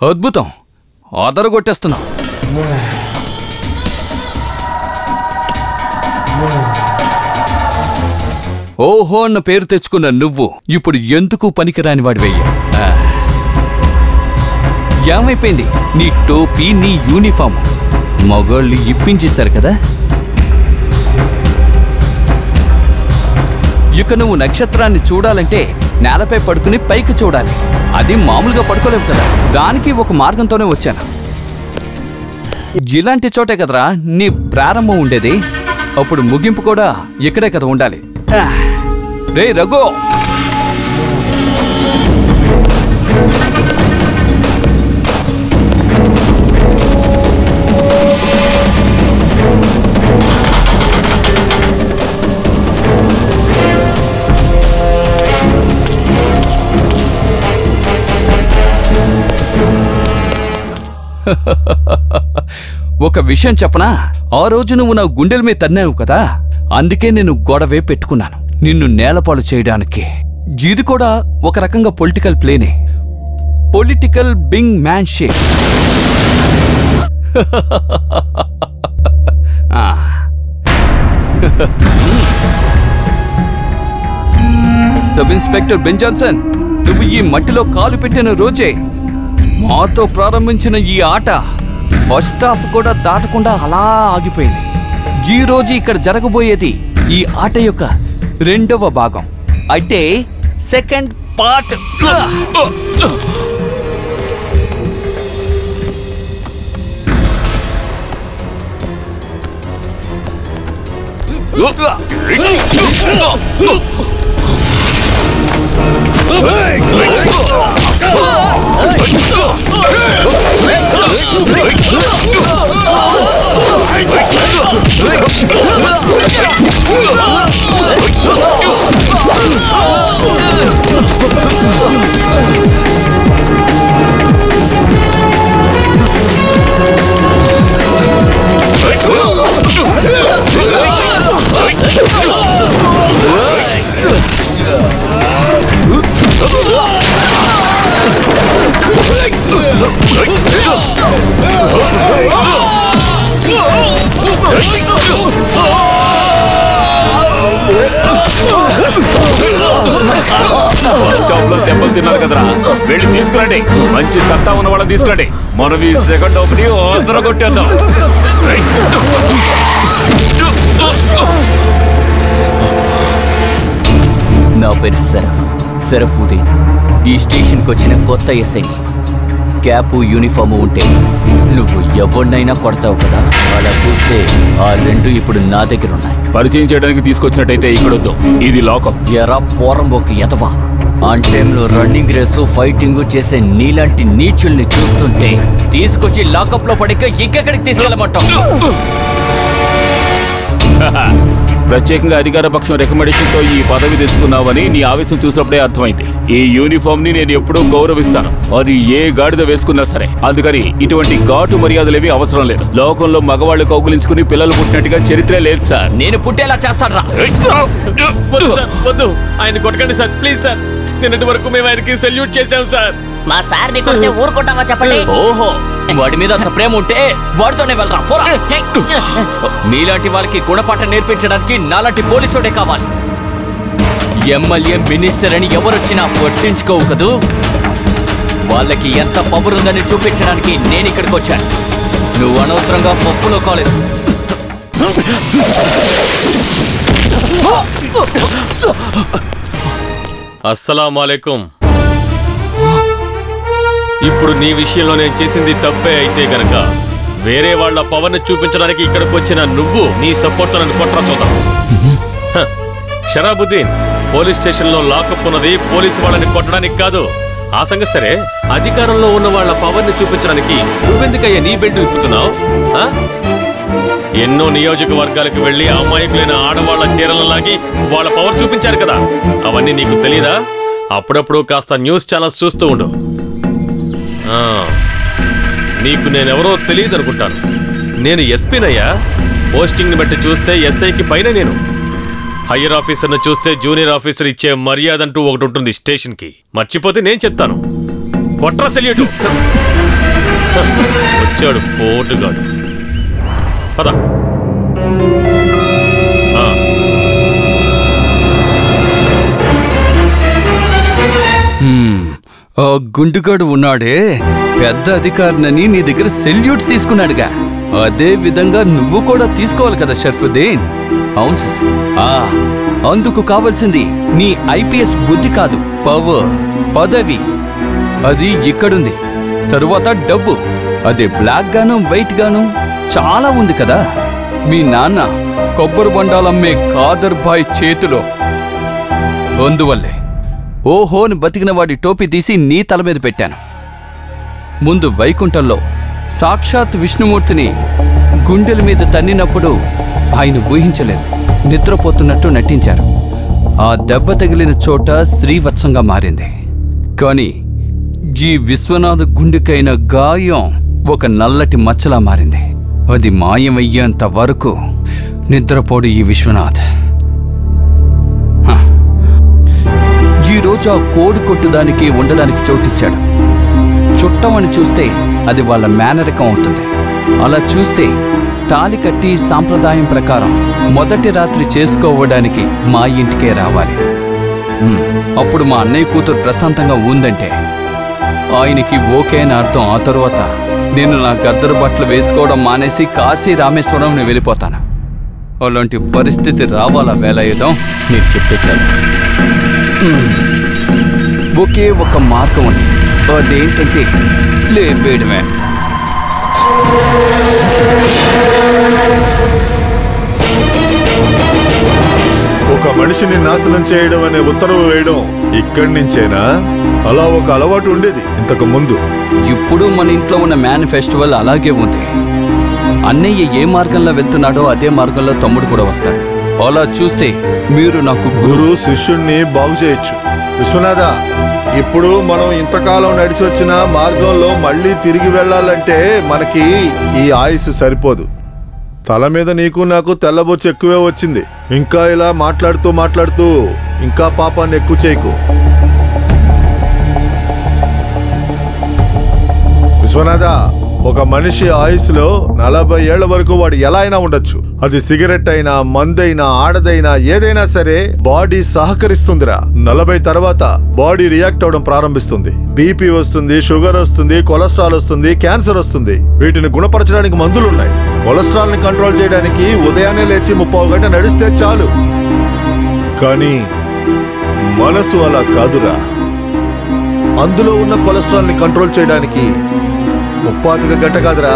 అద్భుతం, ఆదరగొట్టేస్తున్నావు. ఓహో అన్న పేరు తెచ్చుకున్న నువ్వు ఇప్పుడు ఎందుకు పనికిరాని వాడివయ్యా? ఏమైపోయింది నీ టోపీ, నీ యూనిఫామ్? మగోళ్ళు ఇప్పించేశారు కదా. ఇక నువ్వు నక్షత్రాన్ని చూడాలంటే నేలపై పడుకుని పైకి చూడాలి. అది మామూలుగా పడుకోలేవు కదా. దానికి ఒక మార్గంతోనే వచ్చాను. ఇలాంటి చోటే కదరా నీ ప్రారంభం ఉండేది. అప్పుడు ముగింపు కూడా ఇక్కడే కదా ఉండాలి. రే రఘు, ఒక విషయం చెప్పనా? ఆ రోజు నువ్వు నా గుండెల మీద తన్నావు కదా, అందుకే నేను గొడవే పెట్టుకున్నాను నిన్ను నేలపాలు చేయడానికి. ఇది కూడా ఒక రకంగా పొలిటికల్ ప్లేనే. పొలిటికల్ బింగ్ మ్యాన్ షేక్. సబ్ ఇన్స్పెక్టర్ బెన్ జాన్సన్, నువ్వు ఈ మట్టిలో కాలు పెట్టిన రోజే మాతో ప్రారంభించిన ఈ ఆట ఫస్ట్ హాఫ్ కూడా దాటకుండా అలా ఆగిపోయింది. ఈ రోజు ఇక్కడ జరగబోయేది ఈ ఆట యొక్క రెండవ భాగం, అంటే సెకండ్ పార్ట్. దెబ్బలు తిన్నారు కదరా, వెళ్ళి తీసుకురండి. మంచి సత్తా ఉన్న వాళ్ళని తీసుకురండి. మనం ఈ సెకండ్ హాఫ్ ని ఆదరగొట్టేద్దాం. నా పేరు సరఫుద్దీన్. ఈ స్టేషన్కి వచ్చిన కొత్త ఎస్ఐని. క్యాపు యూనిఫాము ఉంటే నువ్వు ఎవరినైనా కొడతావు కదా. అలా చూస్తే ఆ రెండు ఇప్పుడు నా దగ్గర ఉన్నాయి. పరిచయం చేయడానికి తీసుకొచ్చినట్టయితే ఇక్కడొద్దు, ఇది లాకప్. ఎరా పోరంబోకి ఎదవా, ఆన్ టైంలో రన్నింగ్ రేసు ఫైటింగ్ చేసే నీలాంటి నీచుల్ని చూస్తుంటే తీసుకొచ్చి లాకప్ లో పడిక ఇంకెక్కడికి తీసుకెళ్ళమంటావు? ప్రత్యేకంగా అధికార పక్షం రికమెండేషన్ తో ఈ పదవి తెచ్చుకున్నావని నీ ఆవేశం చూసినప్పుడే అర్థమైంది. ఈ యూనిఫామ్ ని నేను ఎప్పుడూ గౌరవిస్తాను, అది ఏ గాడిద వేసుకున్నా సరే. అందుకని ఇటువంటి ఘాటు మర్యాదలేవి అవసరం లేదు. లోకంలో మగవాళ్ళు కౌగులించుకుని పిల్లలు పుట్టినట్టుగా చరిత్రే లేదు సార్. నేను పుట్టేలా చేస్తాడ్రా. వద్దు, ఆయన కొట్టకండి సార్, ప్లీజ్ సార్. నిన్నటి వరకు మేము ఆయనకి సెల్యూట్ చేశాం సార్. మా సార్ ని కొడితే ఊరుకుంటావా చెప్పండి? ఓహో, వాడి మీద అంత ప్రేమ ఉంటే వాడితోనే వెళ్ళరా, పోరా. మీలాంటి వాళ్ళకి గుణపాఠం నేర్పించడానికి నాలాంటి పోలీసుడే కావాలి. ఎమ్మెల్యే మినిస్టర్ అని ఎవరొచ్చినా పట్టించుకోవు కదూ. వాళ్ళకి ఎంత పవరుందని చూపించడానికి నేను ఇక్కడికి వచ్చాను. నువ్వు అనవసరంగా పప్పులో కాలేదు. అస్సలాముఅలైకుం. ఇప్పుడు నీ విషయంలో నేను చేసింది తప్పే అయితే గనక వేరే వాళ్ళ పవర్ ని చూపించడానికి ఇక్కడికి వచ్చిన నువ్వు నీ సపోర్ట్ నన్ను కొట్టరా చూద్దాం. షరాబుద్దీన్, పోలీస్ స్టేషన్ లో లాకప్ ఉన్నది పోలీసు వాళ్ళని కొట్టడానికి కాదు. ఆ సంగతి సరే, అధికారంలో ఉన్న వాళ్ళ పవర్ని చూపించడానికి నువ్వెందుకయ్యా నీ బెల్ట్ విప్పుతున్నావు? ఎన్నో నియోజకవర్గాలకు వెళ్లి అమాయకులైన ఆడవాళ్ల చీరల లాగి వాళ్ళ పవర్ చూపించారు కదా, అవన్నీ నీకు తెలీదా? అప్పుడప్పుడు కాస్త న్యూస్ ఛానల్స్ చూస్తూ ఉండు. నీకు నేనెవరో తెలియదు అనుకుంటాను. నేను ఎస్పీనయ్యా. పోస్టింగ్ని బట్టి చూస్తే ఎస్ఐకి పైన నేను. హయ్యర్ ఆఫీసర్ను చూస్తే జూనియర్ ఆఫీసర్ ఇచ్చే మర్యాద అంటూ ఒకటి ఉంటుంది స్టేషన్కి. మర్చిపోతే నేను చెప్తాను. కొట్రా సెల్యూటు. వచ్చాడు పోటుగాడు. పద. ఆ గుండుగాడు ఉన్నాడే, పెద్ద అధికారినని నీ దగ్గర సెల్యూట్ తీసుకున్నాడుగా, అదే విధంగా నువ్వు కూడా తీసుకోవాలి కదా షర్ఫుద్దీన్. అవును సార్. అందుకు కావాల్సింది నీ ఐపీఎస్ బుద్ధి కాదు, పవర్, పదవి. అది ఇక్కడుంది. తరువాత డబ్బు, అది బ్లాక్ గాను వైట్ గాను చాలా ఉంది కదా. మీ నాన్న కొబ్బరి బండాలమ్మే ఖాదర్ భాయ్ చేతిలో. అందువల్లే ఓహోను బతికిన వాడి టోపీ తీసి నీ తల మీద పెట్టాను. ముందు వైకుంఠంలో సాక్షాత్ విష్ణుమూర్తిని గుండెల మీద తన్నినప్పుడు ఆయన ఊహించలేదు, నిద్రపోతున్నట్టు నటించారు. ఆ దెబ్బ తగిలిన చోట శ్రీవత్సంగా మారింది. కానీ ఈ విశ్వనాథ్ గుండెకైన గాయం ఒక నల్లటి మచ్చలా మారింది. అది మాయమయ్యేంత వరకు నిద్రపోడు ఈ విశ్వనాథ్. ఈరోజు ఆ కోడి కొట్టుదానికి ఉండడానికి చోటిచ్చాడు. చుట్టమని చూస్తే అది వాళ్ళ మేనరికం అవుతుంది. అలా చూస్తే తాళి కట్టి సాంప్రదాయం ప్రకారం మొదటి రాత్రి చేసుకోవడానికి మా ఇంటికే రావాలి. అప్పుడు మా అన్నయ్య కూతురు ప్రశాంతంగా ఉందంటే ఆయనకి ఓకే అని అర్థం. ఆ తరువాత నేను నా గద్దరు బట్టలు వేసుకోవడం మానేసి కాశీ రామేశ్వరం వెళ్ళిపోతాను. అలాంటి పరిస్థితి రావాలా వేలాయుధం? మీరు చెప్తే చాలు. ఒకే ఒక మార్గం ఉంది, అదేంటంటే లేపేయడమే. ఒక మనిషిని నాశనం చేయడం అనే ఉత్తర్వు వేయడం ఇక్కడి నుంచేనా? అలా ఒక అలవాటు ఉండేది ఇంతకు ముందు. ఇప్పుడు మన ఇంట్లో ఉన్న మేనిఫెస్టివల్ అలాగే ఉంది. అన్నయ్య ఏ మార్గంలో వెళ్తున్నాడో అదే మార్గంలో తమ్ముడు కూడా వస్తాడు. అలా చూస్తే మీరు నాకు గురు శిష్యుణ్ణి బాగు చేయొచ్చు. విశ్వనాథ, ఇప్పుడు మనం ఇంతకాలం నడిచి వచ్చిన మార్గంలో మళ్ళీ తిరిగి వెళ్ళాలంటే మనకి ఈ ఆయుష్ సరిపోదు. తల మీద నీకు నాకు తెల్లబొచ్చు ఎక్కువే వచ్చింది. ఇంకా ఇలా మాట్లాడుతూ ఇంకా పాపాన్ని ఎక్కువ చేయకు. విశ్వనాథ, ఒక మనిషి ఆయుష్లో 40 ఏళ్ల వరకు వాడు ఎలా అయినా ఉండొచ్చు. అది సిగరెట్ అయినా, మందైనా, ఆడదైనా, ఏదైనా సరే బాడీ సహకరిస్తుందిరా. 40 తర్వాత బాడీ రియాక్ట్ అవడం ప్రారంభిస్తుంది. బీపీ వస్తుంది, షుగర్ వస్తుంది, కొలెస్ట్రాల్ వస్తుంది, క్యాన్సర్ వస్తుంది. వీటిని గుణపరచడానికి మందులున్నాయి. కొలెస్ట్రాల్ ని కంట్రోల్ చేయడానికి ఉదయాన్నే లేచి 30 గంట నడిస్తే చాలు. కానీ మనసు అలా కాదురా. అందులో ఉన్న కొలెస్ట్రాల్ ని కంట్రోల్ చేయడానికి 35 గంట కాదురా,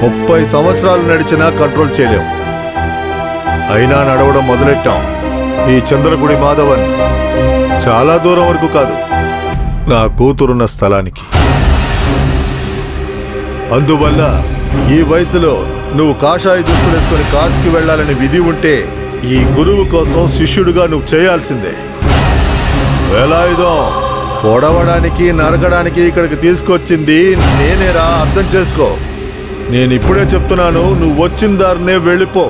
30 సంవత్సరాలు నడిచినా కంట్రోల్ చేయలేం. అయినా నడవడం మొదలెట్టాం. ఈ చంద్రగుడి మాధవన్ చాలా దూరం వరకు కాదు, నా కూతురున్న స్థలానికి. అందువల్ల ఈ వయసులో నువ్వు కాషాయ దుస్తులు వేసుకుని కాశీకి వెళ్లాలని విధి ఉంటే ఈ గురువు కోసం శిష్యుడిగా నువ్వు చేయాల్సిందే. వేలాయుధం పొడవడానికి, నరకడానికి ఇక్కడికి తీసుకొచ్చింది నేనేరా, అర్థం చేసుకో. నేను ఇప్పుడే చెప్తున్నాను, నువ్వు వచ్చిన దారినే వెళ్ళిపో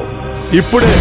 ఇప్పుడే.